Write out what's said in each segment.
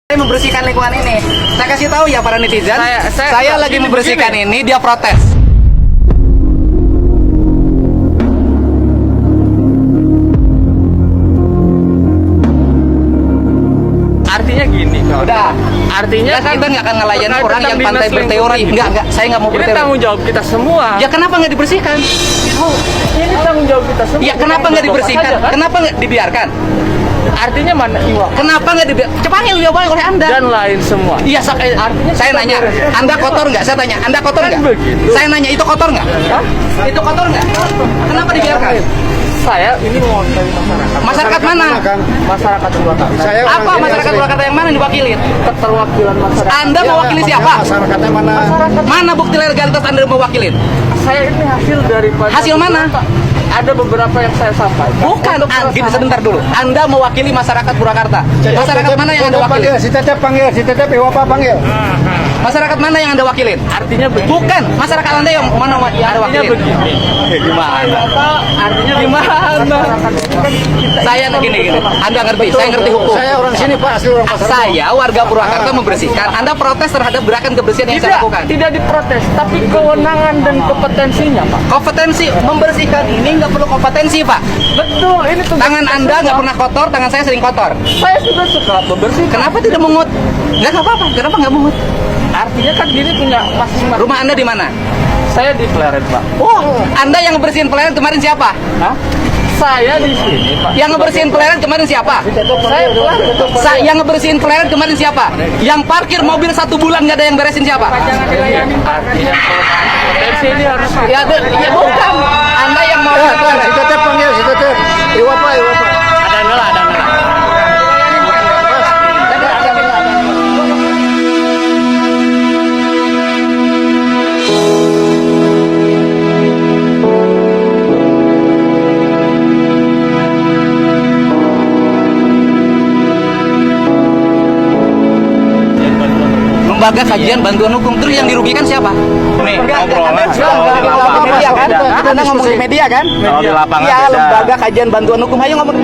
Saya membersihkan lingkungan ini. Saya kasih tahu ya para netizen. Saya lagi membersihkan ini, dia protes. Artinya gini, Udah. Artinya Kita nggak akan ngelayani orang yang pandai berteori. Enggak. Saya nggak mau Ini berteori. tanggung jawab kita semua. Ya kenapa nggak dibersihkan? Ini tanggung jawab kita semua. Ya kenapa nggak dibersihkan? Saja, kan? Kenapa nggak dibiarkan? Artinya mana iwa Kenapa nggak dibiarkan? Cepatnya dijawabannya oleh Anda. dan lain semua. Iya, Artinya saya kita nanya, beres. Anda kotor nggak? Saya tanya, Anda kotor Kan nggak? begitu. Saya nanya, itu kotor nggak? Hah? Itu kotor nggak? Kenapa dibiarkan? Saya ini mewakili masyarakat. Masyarakat mana? Masyarakat Purwakarta. Apa masyarakat Purwakarta yang mana diwakilin? Keterwakilan masyarakat. Anda mewakili siapa? Masyarakatnya mana? Mana bukti legalitas Anda mewakilin? Saya ini hasil daripada Hasil mana? Ada beberapa yang saya sampaikan. Bukan, gini sebentar dulu. Anda mewakili masyarakat Purwakarta. Masyarakat mana yang Anda wakilin? Si Tetep panggil, si Tetep Iwapa panggil. Masyarakat mana yang Anda wakilin? Artinya begini. Bukan, masyarakat Anda yang mana yang Anda Artinya wakilin? begini. Gimana? Artinya Gimana? masyarakat ini kan kita Saya gini. Anda ngerti, saya ngerti hukum. Saya orang sini Pak, asli orang pasar. Saya warga Purwakarta membersihkan. Anda protes terhadap gerakan kebersihan yang saya lakukan. tidak diprotes, tapi kewenangan dan kompetensinya, Pak. Kompetensi membersihkan ini nggak perlu kompetensi, Pak. Betul, ini tugas Tangan kita Anda nggak semua. pernah kotor, tangan saya sering kotor. Saya juga suka membersihkan. Kenapa tidak mengut? Nggak apa-apa. Kenapa nggak mengut? Artinya kan gini punya masing-masing. Rumah Anda di mana? Saya di Pleret, Pak. Oh, Anda yang ngebersihin pleret kemarin siapa? Hah? Saya di sini, Pak. Yang ngebersihin pleret kemarin siapa? Saya Pleret. Yang ngebersihin pleret kemarin siapa? Yang parkir mobil 1 bulan nggak ada yang beresin siapa? Jangan dilayani, Pak. Artinya kompetensi ini harus Ya, ya bukan. Anda yang mau Si Tetep panggil, si Tetep. Iwapa. ada nela. Lembaga kajian bantuan hukum, terus yang dirugikan siapa? Nih, obrolan Anda ngomong di media kan? Anda ngomong di media kan? Kalau di lapangan Ya, beda. lembaga kajian bantuan hukum, ayo ngomong.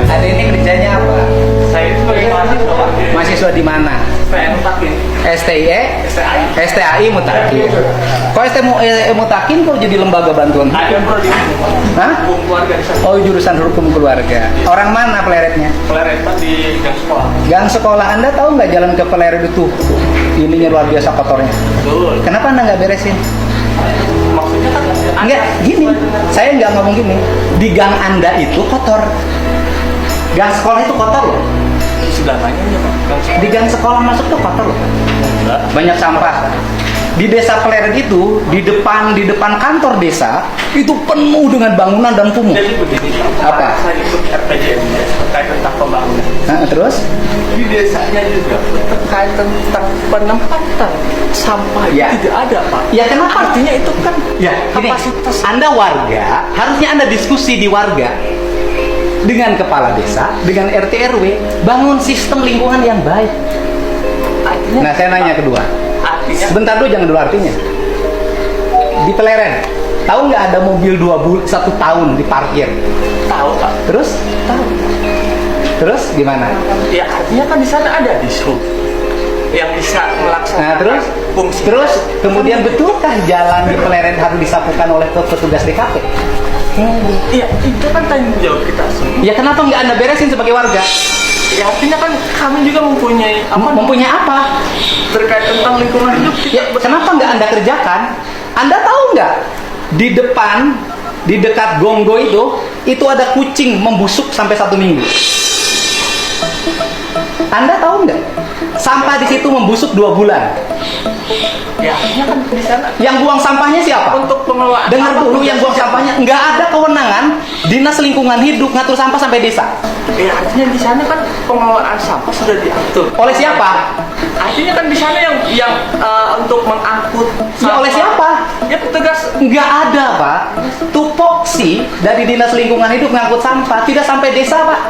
Hari ini kerjanya apa? Saya itu sebagai mahasiswa, Pak. Mahasiswa di mana? Saya mutakin. STIE? STAI Mutakin. Kok Mutakin kok jadi lembaga bantuan hukum? Ada prodi Hah? hukum keluarga di sana. Oh, jurusan hukum keluarga. Orang mana pleretnya? Pleret, Pak, di gang sekolah. Gang sekolah Anda tahu nggak jalan ke peleret itu? Ininya luar biasa kotornya. Betul. Kenapa Anda nggak beresin? Maksudnya kan Enggak, gini. Saya nggak ngomong gini. Di gang Anda itu kotor. Gang sekolah itu kotor loh. sudah nanya ya, Pak. Gang sekolah. Di gang sekolah masuk tuh kotor loh. Enggak. Banyak sampah. Di desa Pleret itu, di depan kantor desa itu penuh dengan bangunan dan kumuh. Jadi begini, Pak. Apa? Saya ikut RPJMD terkait tentang pembangunan. Nah, terus? Di desanya juga terkait tentang penempatan sampah Ya. tidak ada, Pak. Ya kenapa? Artinya itu kan Ya, gini, kapasitas. Anda warga, harusnya Anda diskusi di warga dengan kepala desa, dengan RT RW, bangun sistem lingkungan yang baik. Artinya, Nah, saya nanya kedua. artinya Sebentar dulu, jangan dulu artinya. Di Peleren, tahu nggak ada mobil 1 tahun diparkir? tahu, Pak. Terus? Tahu. Terus gimana? Ya artinya kan di sana ada dishub yang bisa melaksanakan Nah, terus? fungsi. Terus kemudian betulkah jalan di Peleren harus disapukan oleh petugas DKP? Iya, itu kan tanggung jawab kita semua. Ya kenapa nggak Anda beresin sebagai warga? Ya artinya kan kami juga mempunyai Mempunyai apa? terkait tentang lingkungan hidup Ya, kita. kenapa nggak Anda kerjakan? Anda tahu nggak? Di depan, di dekat Gonggo itu ada kucing membusuk sampai 1 minggu. Anda tahu nggak? Sampah di situ membusuk 2 bulan. Ya artinya kan di sana Yang buang sampahnya siapa? untuk pengelolaan. Dengar sampah dulu, yang buang tugasnya sampahnya nggak ada kewenangan Dinas Lingkungan Hidup ngatur sampah sampai desa. siapa? Ya artinya di sana kan pengelolaan sampah sudah diatur. Oleh siapa? Artinya kan di sana yang untuk mengangkut Ya oleh siapa? Ya petugas. Nggak ada, Pak. Tupoksi dari Dinas Lingkungan Hidup ngangkut sampah tidak sampai desa, Pak.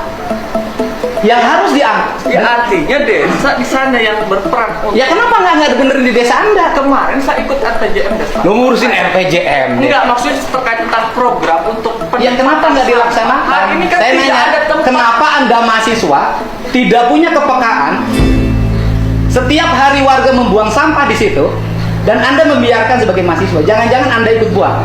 Yang harus diangkut. Ya artinya desa di sana yang berperan. Ya kenapa nggak benerin di desa Anda? Kemarin saya ikut RPJM desa. Lu ngurusin RPJM. deh. Enggak, maksudnya terkait tentang program untuk Ya kenapa nggak dilaksanakan? Hari ini kan Saya tidak nanya, ada tempat. kenapa Anda mahasiswa tidak punya kepekaan? Setiap hari warga membuang sampah di situ dan Anda membiarkan sebagai mahasiswa. Jangan-jangan Anda ikut buang.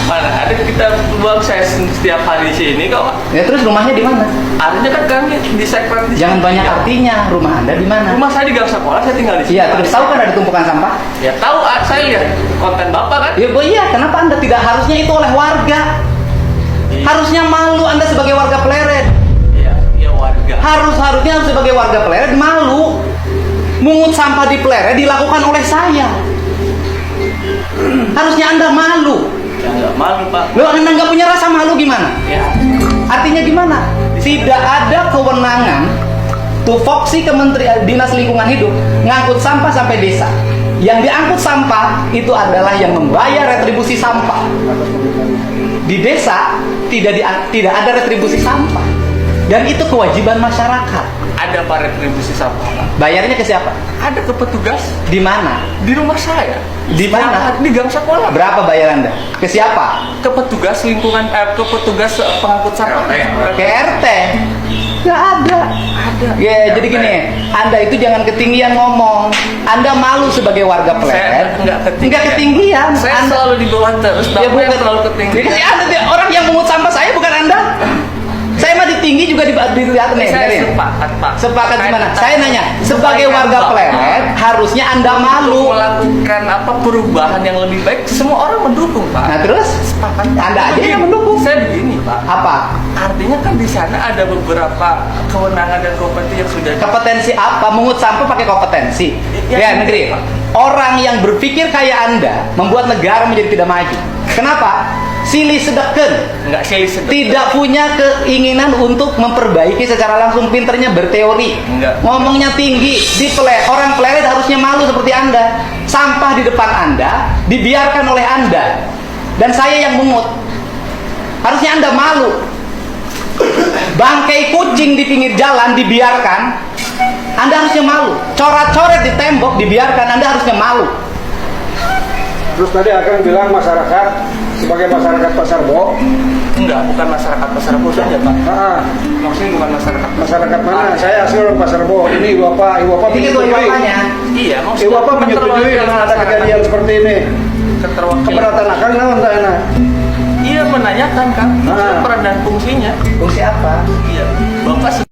Mana ada kita buang saya setiap hari di sini kok. Ya terus rumahnya di mana? Artinya kan kami di sekret di Jangan sini. banyak Ya. artinya. Rumah Anda di mana? Rumah saya di Gang Sekolah, saya tinggal di sini. Iya, terus tahu kan ada tumpukan sampah? Ya tahu, saya lihat konten Bapak kan. Ya, Bu, iya. Kenapa Anda tidak harusnya itu oleh warga? Iya. Harusnya malu Anda sebagai warga Pleret. Iya warga. Harusnya sebagai warga Pleret malu. Mungut sampah di Pleret dilakukan oleh saya. Harusnya Anda malu. Ya nggak malu Pak. Loh, Anda nggak punya rasa malu gimana? Ya. Artinya gimana? Tidak ada kewenangan tupoksi Kementerian Dinas Lingkungan Hidup ngangkut sampah sampai desa. Yang diangkut sampah itu adalah yang membayar retribusi sampah. Di desa tidak ada retribusi sampah. Dan itu kewajiban masyarakat. Ada Pak retribusi sampah Pak. Bayarnya ke siapa? Ada ke petugas Di mana? di rumah saya. Di mana? Di Gang Sekolah. Berapa bayar Anda? Ke siapa? Ke petugas lingkungan, ke petugas pengangkut sampah. Ke RT. Nggak ada. Ada. Ya, jadi gini, Anda itu jangan ketinggian ngomong. Anda malu sebagai warga Pleret. Saya nggak Nggak ketinggian. Saya Anda, selalu di bawah terus. ya, Bapak yang bukan. selalu ketinggian. Ya, Anda, orang yang mengut sampah saya bukan Anda. Saya mah ditinggi juga dilihat nih. Saya dengerin. sepakat Pak. Sepakat gimana? Tentang Saya nanya, sebagai kebaikan warga Bapak Pleret, harusnya Anda untuk malu. melakukan perubahan yang lebih baik. Semua orang mendukung Pak. Nah, terus? Sepakat. Anda aja Begini, yang mendukung. Saya begini Pak. Apa? Artinya kan di sana ada beberapa kewenangan dan kompetensi yang sudah Kompetensi apa? Mengut sampah pakai kompetensi. Ya, Ya, negeri. Orang yang berpikir kayak Anda membuat negara menjadi tidak maju. Kenapa? Silih sedeken. nggak silih sedekah. Tidak punya keinginan untuk memperbaiki secara langsung, pinternya berteori. Enggak. Ngomongnya tinggi. Orang Pleret harusnya malu seperti Anda. Sampah di depan Anda dibiarkan oleh Anda. Dan saya yang mungut. Harusnya Anda malu. Bangkai kucing di pinggir jalan dibiarkan. Anda harusnya malu. Coret-coret di tembok dibiarkan. Anda harusnya malu. Terus tadi akan bilang masyarakat sebagai masyarakat Pasar Bo. Enggak, bukan masyarakat Pasar Bo saja Pak. Maksudnya bukan masyarakat Masyarakat mana? Saya asli orang Pasar Bo. Ini Ibu Bapak Ini ketua menyetujui. bapaknya. Iya, Ibu Bapak menyetujui dengan ada kejadian seperti ini. keterwakilan. Keberatan akan naon tanya. Iya menanyakan kan Ah. peran dan fungsinya. Fungsi apa? Iya, Bapak